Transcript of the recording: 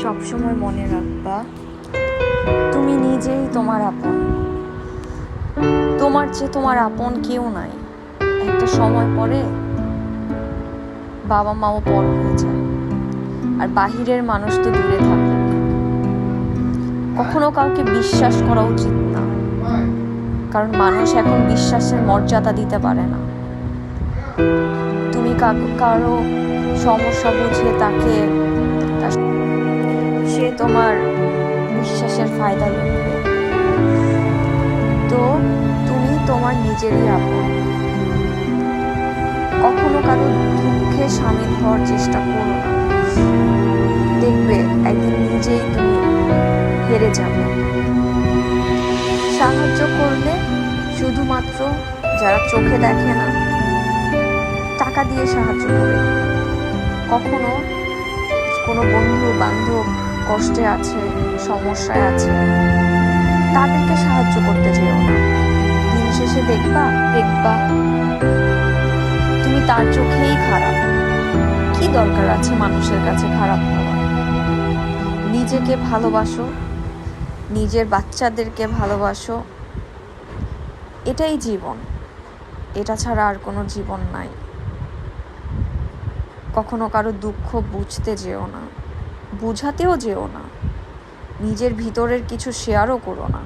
সবসময় মনে রাখবা, তুমি নিজেই তোমার আপন। তোমার চেয়ে তোমার আপন কেউ নাই। একটা সময় পরে বাবা মাও পর হয়ে যায়, আর বাহিরের মানুষ তো দূরে থাকে। কখনো কাউকে বিশ্বাস করা উচিত না, কারণ মানুষ এখন বিশ্বাসের মর্যাদা দিতে পারে না। তুমি কারো সমস্যা বুঝিয়ে তাকে, সে তোমার বিশ্বাসের ফায়দা লুটবে। তো তুমি তোমার নিজেরই আপন। কখনো কারো দুঃখে সামিল হওয়ার চেষ্টা করো না, দেখবে একদিন নিজেই তুমি হেরে যাবে। সাহায্য করলে শুধুমাত্র যারা চোখে দেখে না, টাকা দিয়ে সাহায্য করে। কখনো কোনো বন্ধু বান্ধব কষ্টে আছে, সমস্যায় আছে, তাদেরকে সাহায্য করতে যেও না। দিন শেষে দেখবা তুমি তার চোখেই খারাপ। কি দরকার আছে মানুষের কাছে খারাপ হওয়া? নিজেকে ভালোবাসো, নিজের বাচ্চাদেরকে ভালোবাসো। এটাই জীবন, এটা ছাড়া আর কোনো জীবন নাই। কখনো কারো দুঃখ বুঝতে যেও না, বুঝাতেও যেও না, নিজের ভিতরের কিছু শেয়ারও করো না।